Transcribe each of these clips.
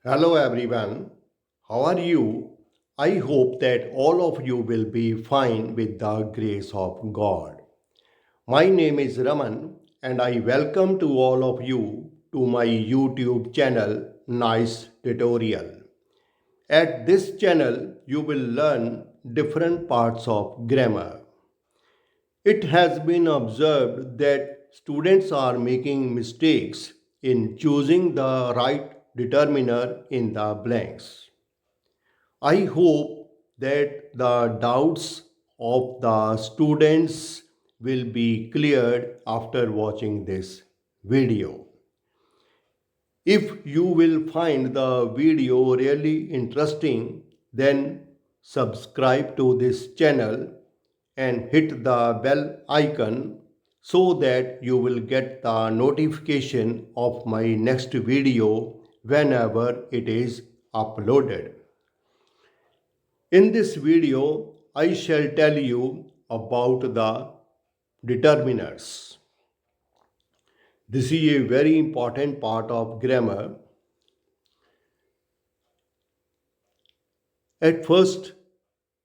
Hello everyone, how are you? I hope that all of you will be fine with the grace of God. My name is Raman and I welcome to all of you to my YouTube channel Nice Tutorial. At this channel you will learn different parts of grammar. It has been observed that students are making mistakes in choosing the right determiner in the blanks. I hope that the doubts of the students will be cleared after watching this video. If you will find the video really interesting, then subscribe to this channel and hit the bell icon so that you will get the notification of my next video whenever it is uploaded. In this video, I shall tell you about the determiners. This is a very important part of grammar. At first,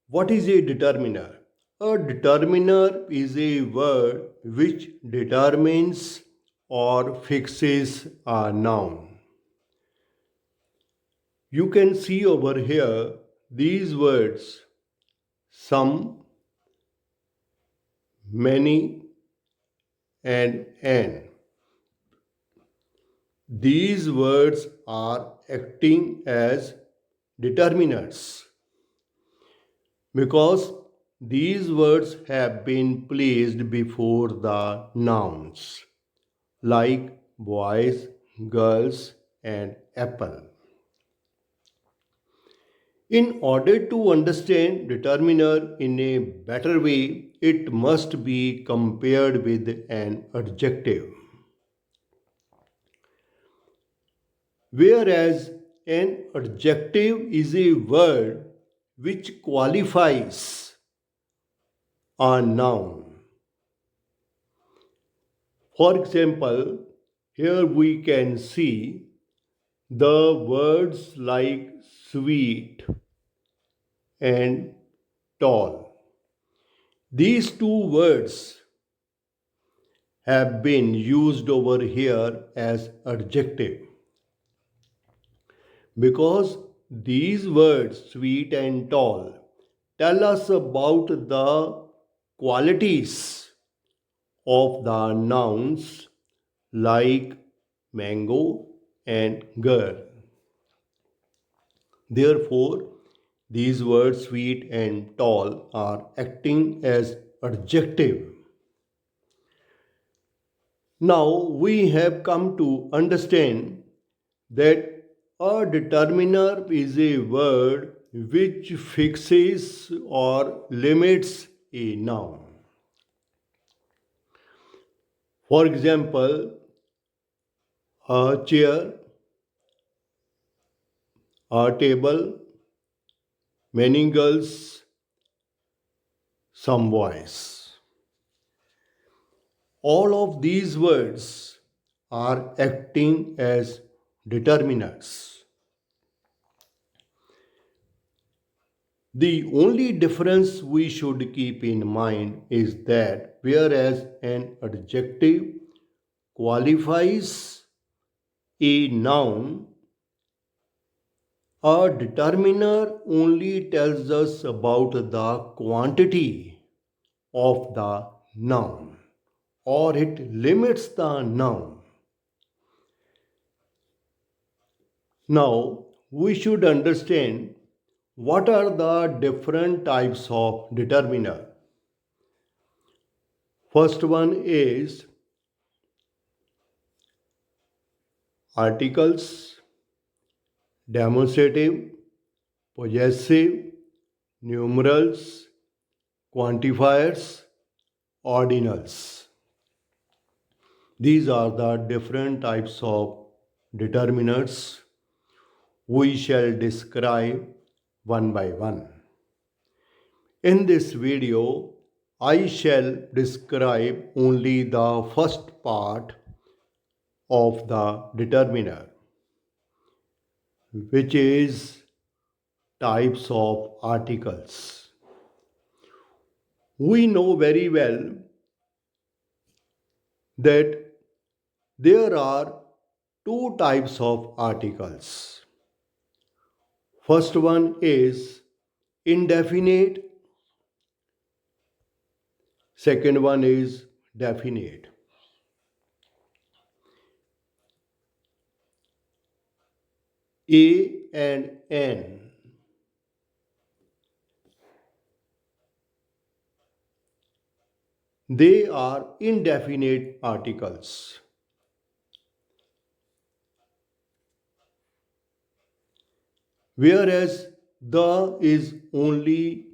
what is a determiner? A determiner is a word which determines or fixes a noun. You can see over here these words some, many, and an. These words are acting as determiners because these words have been placed before the nouns like boys, girls, and apple. In order to understand determiner in a better way, it must be compared with an adjective. Whereas an adjective is a word which qualifies a noun. For example, here we can see the words like sweet and tall. These two words have been used over here as adjective because these words sweet and tall tell us about the qualities of the nouns like mango and girl. Therefore, these words sweet and tall are acting as adjective. Now we have come to understand that a determiner is a word which fixes or limits a noun. For example, a chair, a table, many girls, some boys. All of these words are acting as determiners. The only difference we should keep in mind is that whereas an adjective qualifies a noun, a determiner only tells us about the quantity of the noun or it limits the noun. Now, we should understand what are the different types of determiner. First one is articles, demonstrative, possessive, numerals, quantifiers, ordinals. These are the different types of determiners we shall describe one by one. In this video, I shall describe only the first part of the determiner. which is types of articles. We know very well that there are two types of articles. First one is indefinite, second one is definite. A and N, they are indefinite articles, whereas the is only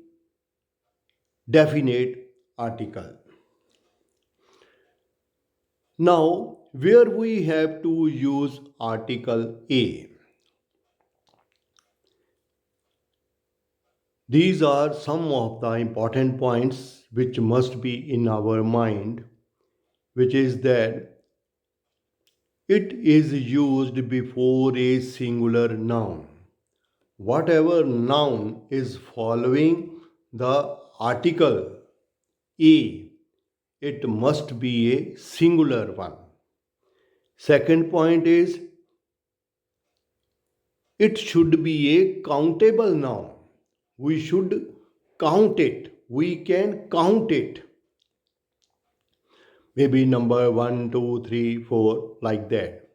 definite article. Now, where we have to use article A, these are some of the important points which must be in our mind, which is that it is used before a singular noun. Whatever noun is following the article A, it must be a singular one. Second point is it should be a countable noun. We should count it. We can count it. Maybe number one, two, three, four, like that.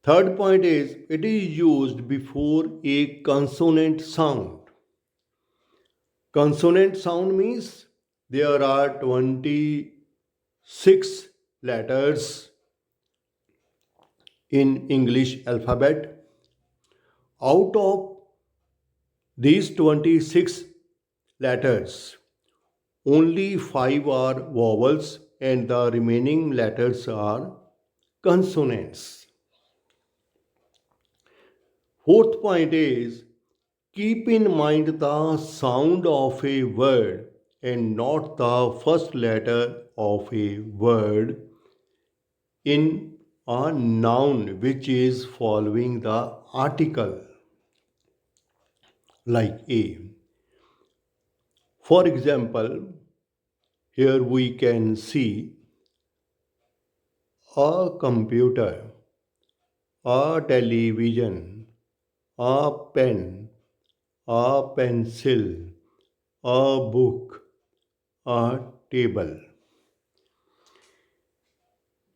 Third point is it is used before a consonant sound. Consonant sound means there are 26 letters in English alphabet. Out of these 26 letters, only 5 are vowels and the remaining letters are consonants. Fourth point is keep in mind the sound of a word and not the first letter of a word in a noun which is following the article like A. For example, here we can see a computer, a television, a pen, a pencil, a book, a table.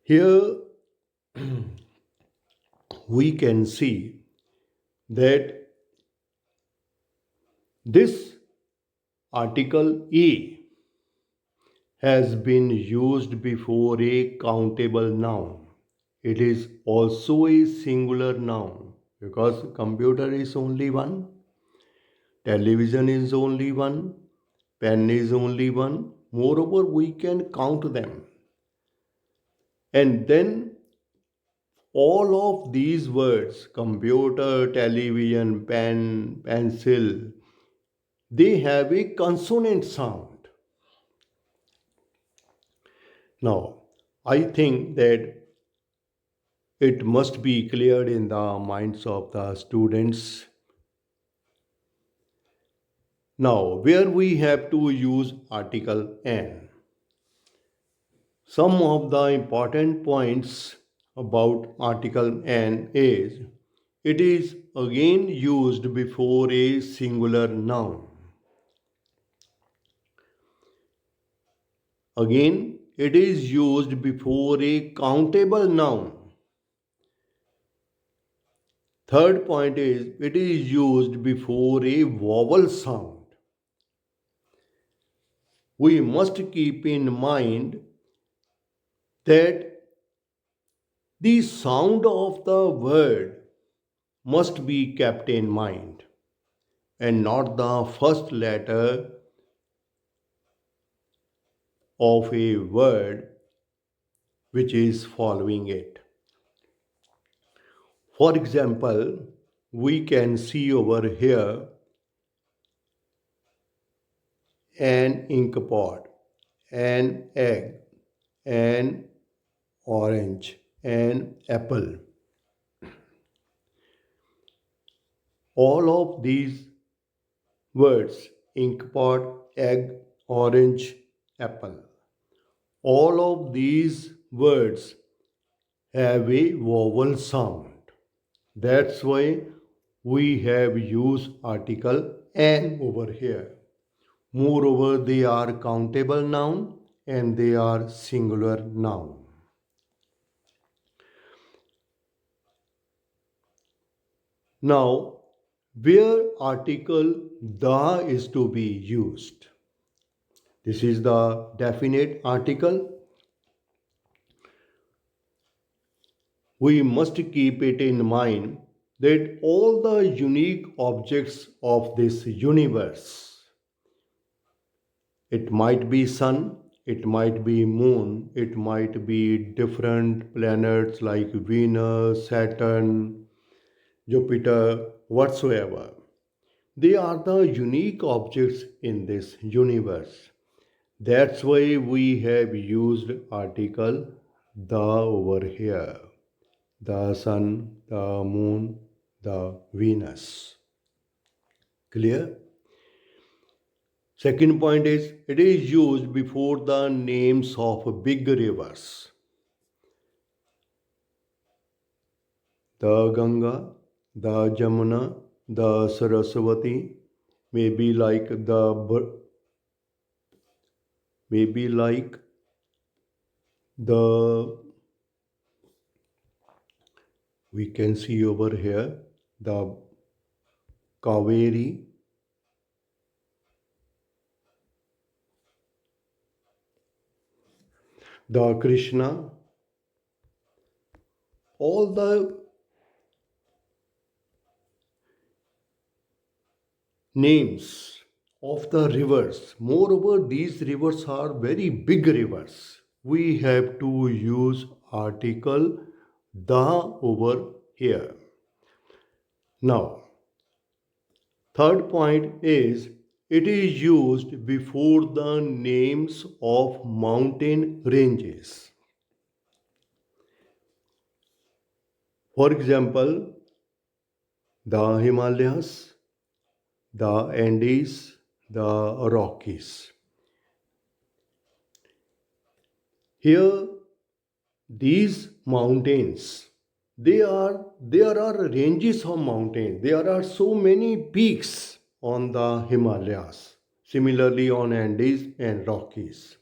Here we can see that this article A has been used before a countable noun. It is also a singular noun because computer is only one, television is only one, pen is only one. Moreover, we can count them. And then all of these words computer, television, pen, pencil they have a consonant sound. Now, I think that it must be cleared in the minds of the students. Now, where we have to use article N. Some of the important points about article N is it is again used before a singular noun. Again, it is used before a countable noun. Third point is it is used before a vowel sound. We must keep in mind that the sound of the word must be kept in mind and not the first letter of a word which is following it. For example, we can see over here an ink pot, an egg, an orange, an apple. All of these words, inkpot, egg, orange, apple, all of these words have a vowel sound. That's why we have used article an over here. Moreover, they are countable noun and they are singular noun. Now, where article the is to be used? This is the definite article. We must keep it in mind that all the unique objects of this universe, it might be sun, it might be moon, it might be different planets like Venus, Saturn, Jupiter, whatsoever. They are the unique objects in this universe. That's why we have used article the over here. The sun, the moon, the Venus. Clear? Second point is it is used before the names of big rivers. The Ganga, the Jamuna, the Saraswati, maybe like maybe like the we can see over here the Kaveri, the Krishna, all the names of the rivers. Moreover, these rivers are very big rivers. We have to use article the over here. Now, third point is it is used before the names of mountain ranges. For example, the Himalayas, the Andes, the Rockies. Here, these mountains, there are ranges of mountains. There are so many peaks on the Himalayas. Similarly, on Andes and Rockies.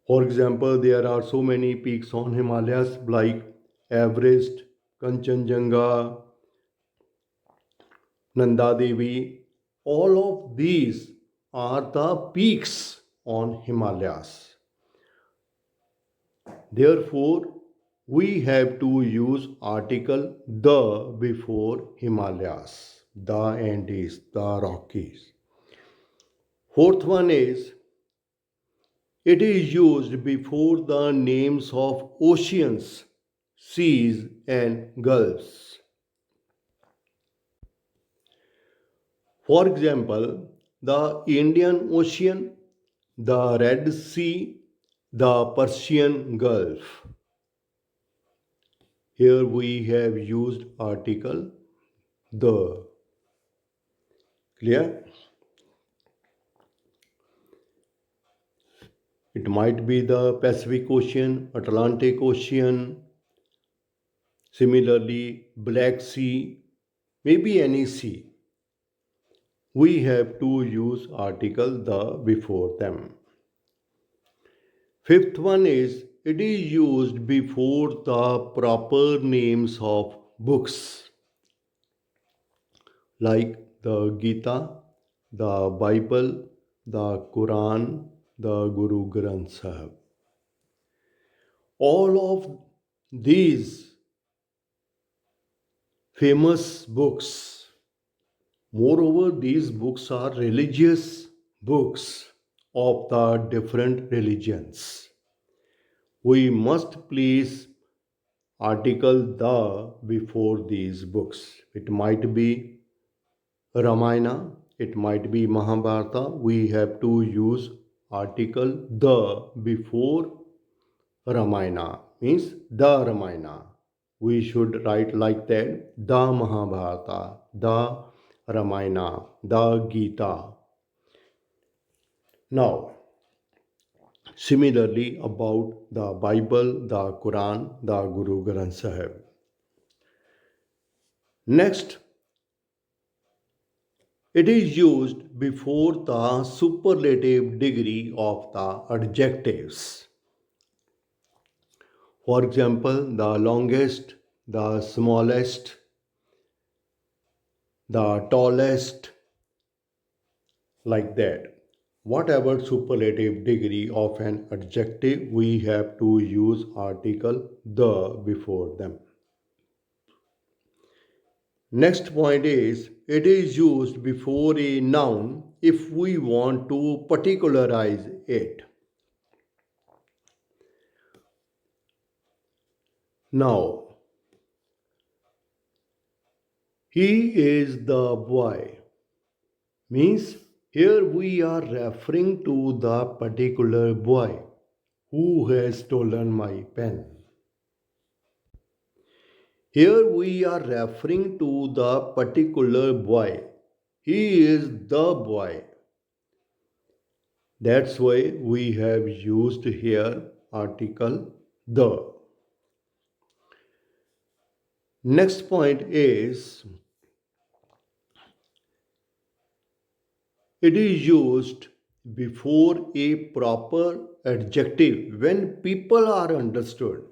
For example, there are so many peaks on Himalayas like Everest, Kanchenjunga, Nanda Devi. All of these are the peaks on Himalayas. Therefore, we have to use article the before Himalayas, the Andes, the Rockies. Fourth one is it is used before the names of oceans, seas, and gulfs. For example, the Indian Ocean, the Red Sea, the Persian Gulf. Here we have used article the. Clear? It might be the Pacific Ocean, Atlantic Ocean, similarly Black Sea, maybe any sea. We have to use article the before them. Fifth one is it is used before the proper names of books like the Gita, the Bible, the Quran, the Guru Granth Sahib. All of these famous books, moreover, these books are religious books of the different religions. We must place article the before these books. It might be Ramayana, it might be Mahabharata. We have to use article the before Ramayana, means the Ramayana. we should write like that: the Mahabharata, the Ramayana, the Gita. Now, similarly about the Bible, the Quran, the Guru Granth Sahib. Next, it is used before the superlative degree of the adjectives. For example, the longest, the smallest, the tallest, like that. Whatever superlative degree of an adjective, we have to use article the before them. Next point is it is used before a noun if we want to particularize it. Now, he is the boy means here we are referring to the particular boy who has stolen my pen. Here we are referring to the particular boy. He is the boy. That's why we have used here article the. Next point is it is used before a proper adjective when people are understood.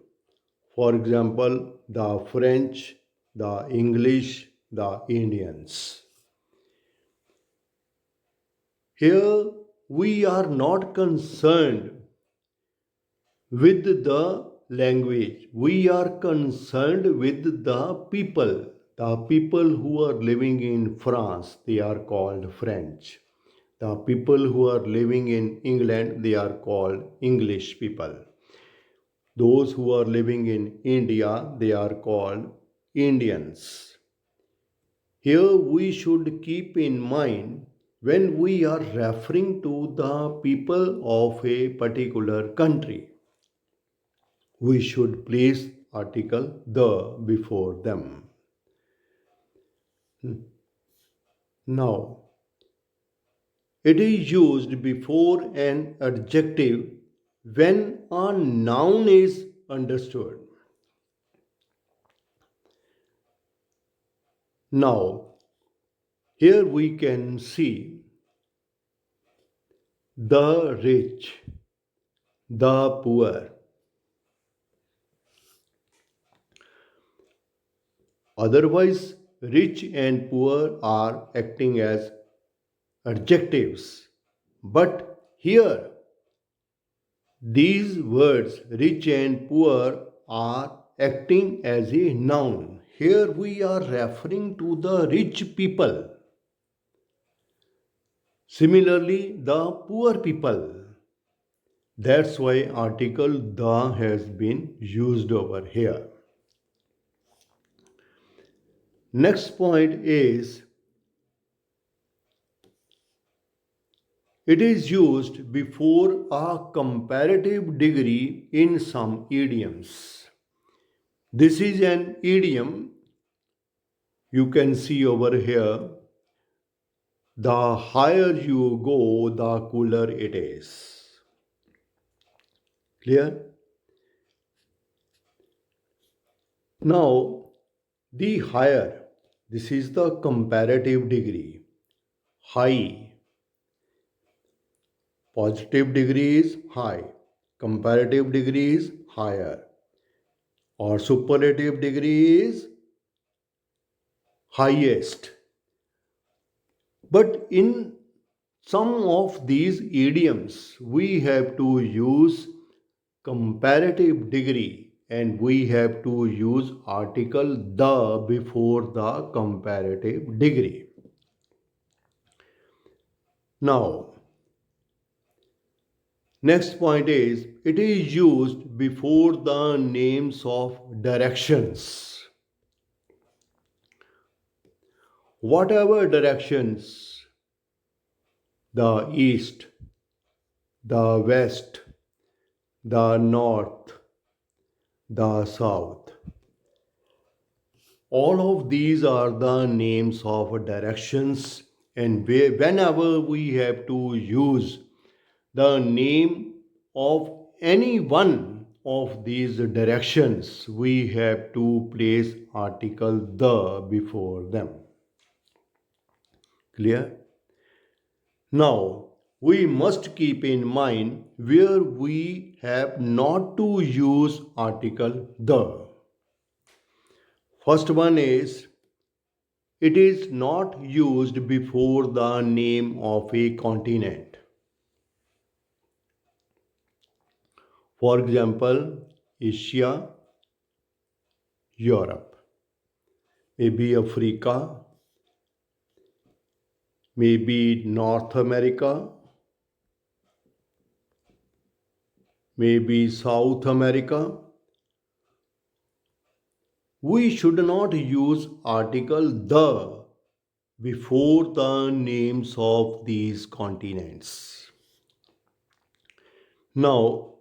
For example, the French, the English, the Indians. Here we are not concerned with the language. We are concerned with the people. The people who are living in France, they are called French. The people who are living in England, they are called English people. Those who are living in India, they are called Indians. Here we should keep in mind when we are referring to the people of a particular country, we should place article the before them. Now, it is used before an adjective when a noun is understood. Now, here we can see the rich, the poor. Otherwise, rich and poor are acting as adjectives. But here, these words, rich and poor, are acting as a noun. Here we are referring to the rich people. Similarly, the poor people. That's why article the has been used over here. Next point is it is used before a comparative degree in some idioms. This is an idiom you can see over here. The higher you go, the cooler it is. Clear? Now, the higher, this is the comparative degree. High. Positive degree is high. Comparative degree is higher. Or superlative degree is highest. But in some of these idioms, we have to use comparative degree and we have to use article the before the comparative degree. Now, next point is it is used before the names of directions. Whatever directions, the east, the west, the north, the south. All of these are the names of directions, and whenever we have to use the name of any one of these directions, we have to place article the before them. Clear? Now, we must keep in mind where we have not to use article the. First one is it is not used before the name of a continent. For example, Asia, Europe, maybe Africa, maybe North America, maybe South America. We should not use article the before the names of these continents. Now,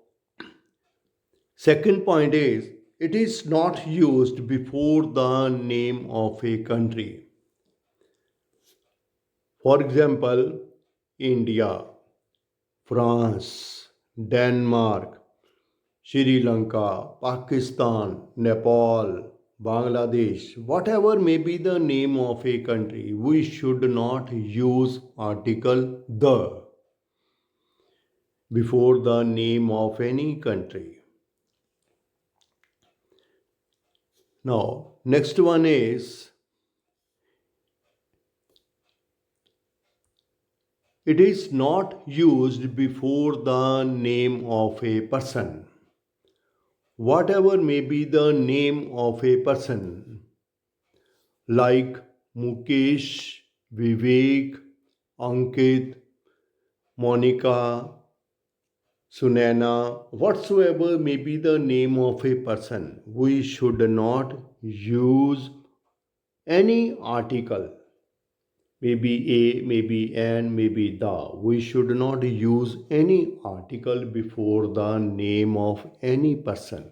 second point is it is not used before the name of a country. For example, India, France, Denmark, Sri Lanka, Pakistan, Nepal, Bangladesh, whatever may be the name of a country, we should not use article the before the name of any country. Now, next one is it is not used before the name of a person. Whatever may be the name of a person, like Mukesh, Vivek, Ankit, Monica, Sunana, whatsoever may be the name of a person, we should not use any article, maybe a, maybe an, maybe the. We should not use any article before the name of any person.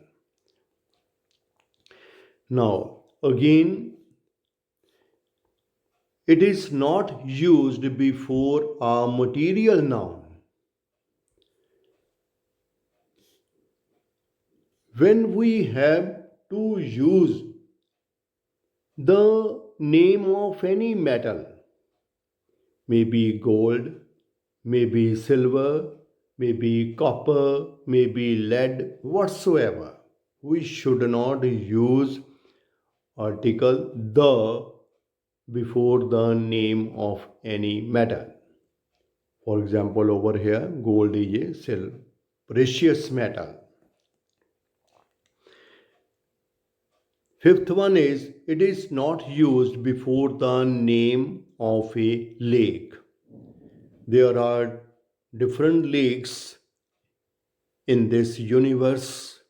Now, again, it is not used before a material noun. When we have to use the name of any metal, maybe gold, maybe silver, maybe copper, maybe lead, whatsoever, we should not use article the before the name of any metal. For example, over here, gold is a silver, precious metal. Fifth one is it is not used before the name of a lake. There are different lakes in this universe,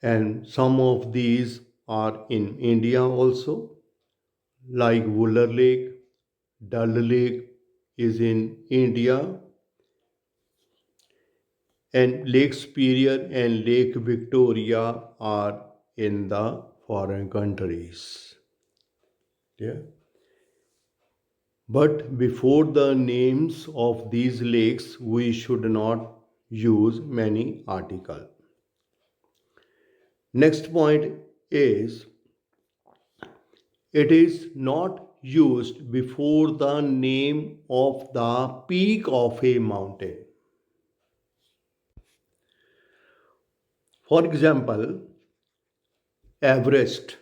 and some of these are in India also, like Wuller Lake, Dal Lake is in India, and Lake Superior and Lake Victoria are in the foreign countries. Yeah. But before the names of these lakes, we should not use many articles. Next point is it is not used before the name of the peak of a mountain. For example, Everest,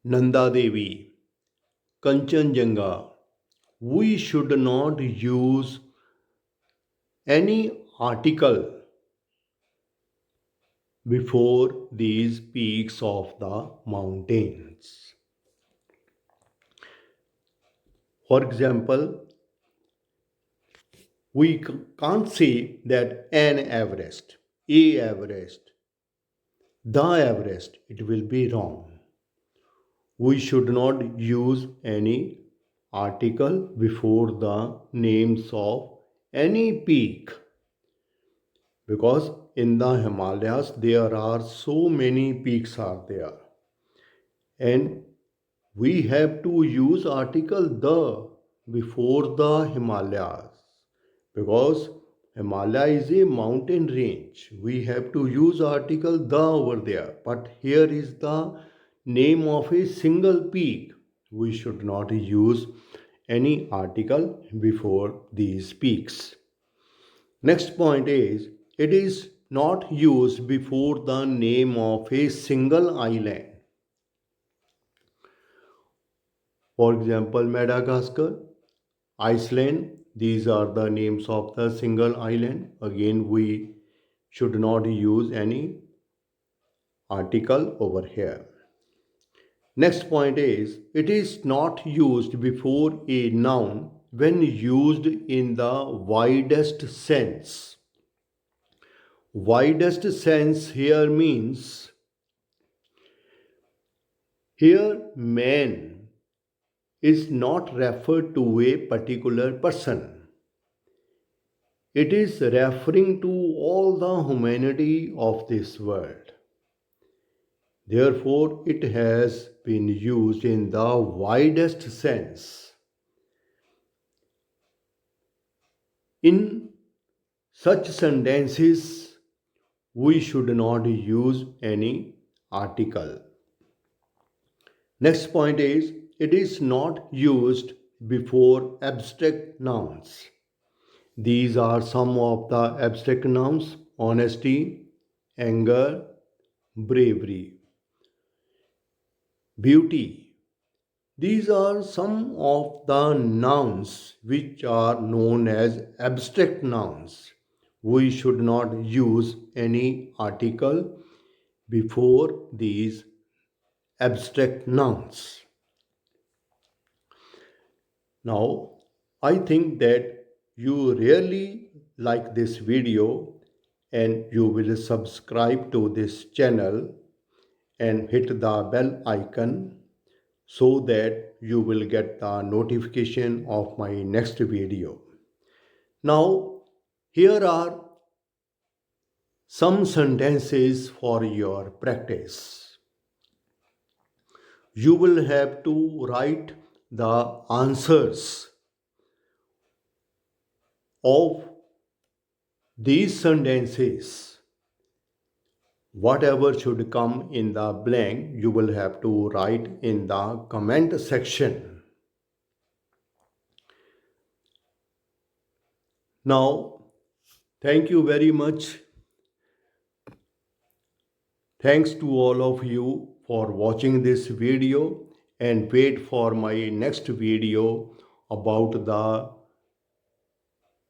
Nanda Devi, Kanchenjunga. We should not use any article before these peaks of the mountains. For example, we can't say that an Everest, a Everest, the Everest, it will be wrong. We should not use any article before the names of any peak, because in the Himalayas there are so many peaks are there. And we have to use article the before the Himalayas because Himalaya is a mountain range. We have to use article the over there. But here is the name of a single peak. We should not use any article before these peaks. Next point is it is not used before the name of a single island. For example, Madagascar, Iceland, these are the names of the single island. Again, we should not use any article over here. Next point is it is not used before a noun when used in the widest sense. Widest sense here means here man is not referred to a particular person. It is referring to all the humanity of this world. Therefore, it has been used in the widest sense. In such sentences, we should not use any article. Next point is it is not used before abstract nouns. These are some of the abstract nouns: honesty, anger, bravery, beauty. These are some of the nouns which are known as abstract nouns. We should not use any article before these abstract nouns. Now, I think that you really like this video and you will subscribe to this channel and hit the bell icon so that you will get the notification of my next video. Now, here are some sentences for your practice. You will have to write the answers of these sentences. Whatever should come in the blank, you will have to write in the comment section. Now, thank you very much. Thanks to all of you for watching this video and wait for my next video about the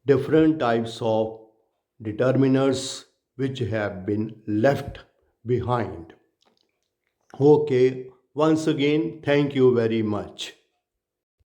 different types of determiners which have been left behind. Okay, once again, thank you very much.